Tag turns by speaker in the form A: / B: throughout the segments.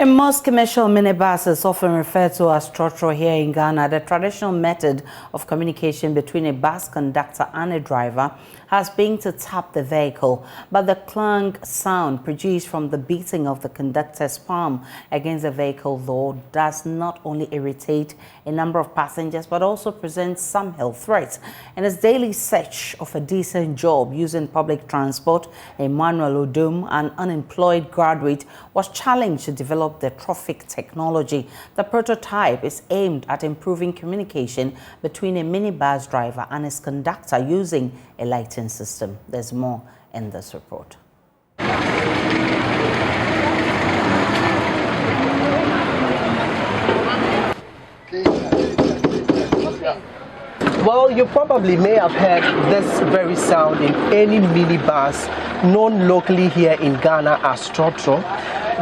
A: In most commercial minibuses, often referred to as trotro here in Ghana, the traditional method of communication between a bus conductor and a driver has been to tap the vehicle. But the clang sound produced from the beating of the conductor's palm against the vehicle, though, does not only irritate a number of passengers, but also presents some health threats. In his daily search of a decent job using public transport, Emmanuel Odum, an unemployed graduate, was challenged to develop the traffic technology. The prototype is aimed at improving communication between a minibus driver and his conductor using a lighting system. There's more in this report.
B: Well, you probably may have heard this very sound in any minibus known locally here in Ghana as trotro.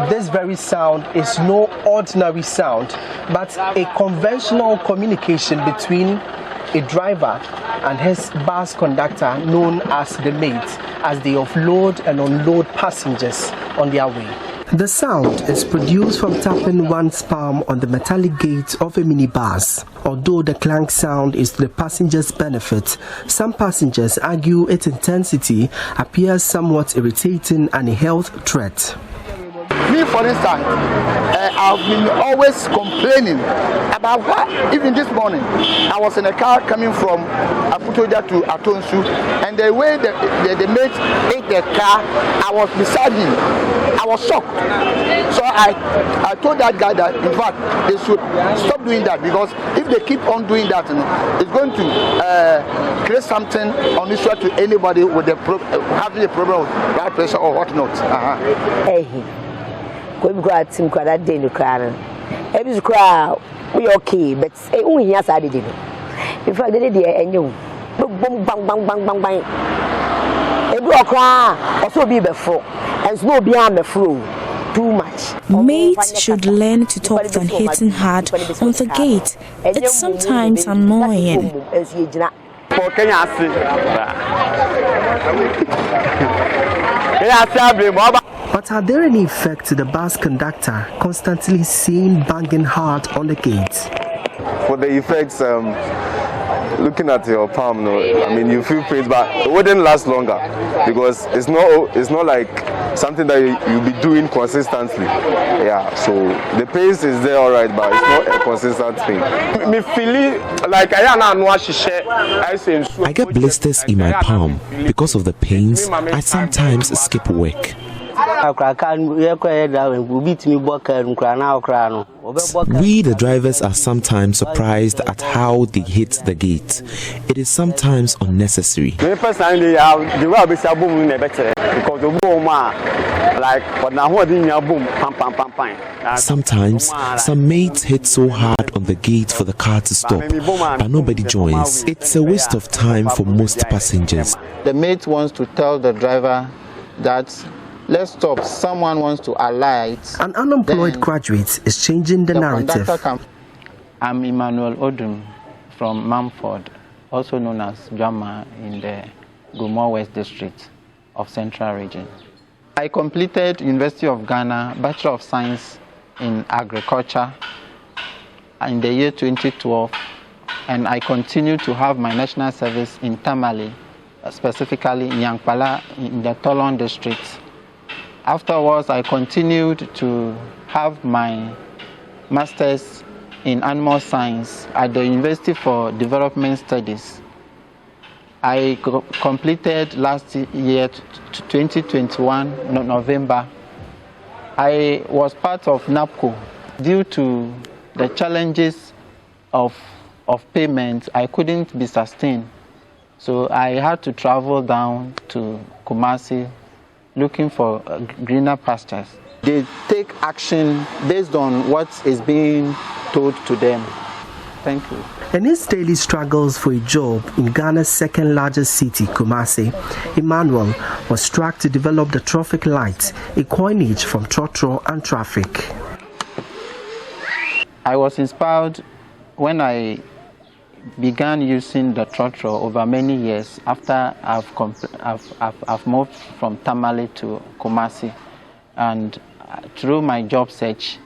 B: This very sound is no ordinary sound, but a conventional communication between a driver and his bus conductor known as the mate, as they offload and unload passengers on their way. The sound is produced from tapping one's palm on the metallic gate of a minibus. Although the clank sound is to the passengers' benefit, some passengers argue its intensity appears somewhat irritating and a health threat.
C: Me, for instance, I've been always complaining about what, even this morning, I was in a car coming from Afutoja to Atonsu, and the way the mate ate the car, I was beside him. I was shocked. So I told that guy that, in fact, they should stop doing that, because if they keep on doing that, it's going to create something unusual to anybody with having a problem with blood pressure or whatnot.
D: Hey. We got some that day in the car. Every crowd, we okay, but only yes, I did it. In fact, they did it, and you boom, bang, bang, bang, bang, bang. Every cry also be before, and small beyond the flow. Too much.
E: Mates should learn to talk than hitting hard on the gate. It's sometimes annoying.
B: But are there any effects to the bus conductor constantly seeing banging hard on the gate?
F: For the effects, looking at your palm, I mean, you feel pain, but it wouldn't last longer, because it's not like something that you'll be doing consistently. Yeah, so the pace is there, all right, but it's not a consistent thing.
G: I get blisters in my palm. Because of the pains, I sometimes skip work.
H: We,
G: the drivers, are sometimes surprised at how they hit the gate. It is sometimes unnecessary. Sometimes, some mates hit so hard on the gate for the car to stop, but nobody joins. It's a waste of time for most passengers.
I: The mate wants to tell the driver that let's stop, someone wants to alight.
B: An unemployed graduate is changing the narrative.
J: I'm Emmanuel Odum from Mumford, also known as Jama in the Gumor West District of Central Region. I completed University of Ghana Bachelor of Science in Agriculture in the year 2012, and I continue to have my national service in Tamale, specifically in Yankpala in the Tolon District. Afterwards, I continued to have my master's in animal science at the University for Development Studies. I completed last year, 2021, November. I was part of NAPCO. Due to the challenges of payment, I couldn't be sustained. So I had to travel down to Kumasi looking for greener pastures. They take action based on what is being told to them. Thank you.
B: In his daily struggles for a job in Ghana's second largest city, Kumasi, Emmanuel was struck to develop the traffic light, a coinage from trotro and traffic.
J: I was inspired when I began using the trotro over many years after I've moved from Tamale to Kumasi, and through my job search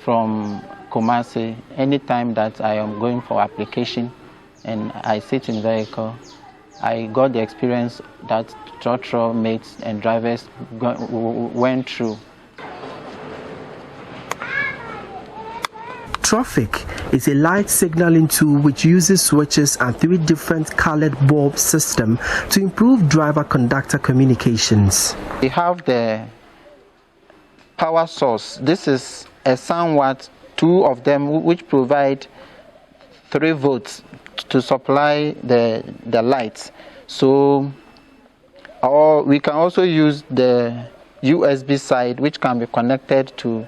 J: from Kumasi, anytime that I am going for application and I sit in vehicle, I got the experience that trotro mates and drivers went through.
B: Traffic is a light signaling tool which uses switches and 3 different colored bulb system to improve driver-conductor communications.
J: We have the power source. This is a somewhat 2 of them which provide 3 volts to supply the lights. So, or we can also use the USB side which can be connected to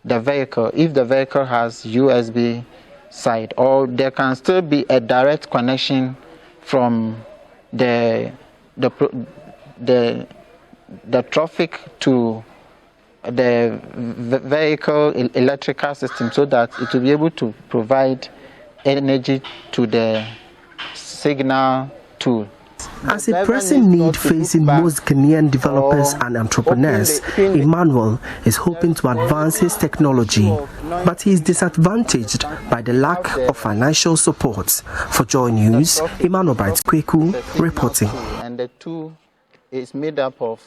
J: the vehicle if the vehicle has USB side, or there can still be a direct connection from the traffic to the vehicle electrical system, so that it will be able to provide energy to the signal tool.
B: As a pressing need facing most Ghanaian developers and entrepreneurs, Emmanuel is hoping to advance his technology, but he is disadvantaged by the lack of financial support. For Joy News, Emmanuel Bright Kweku reporting.
J: And the tool is made up of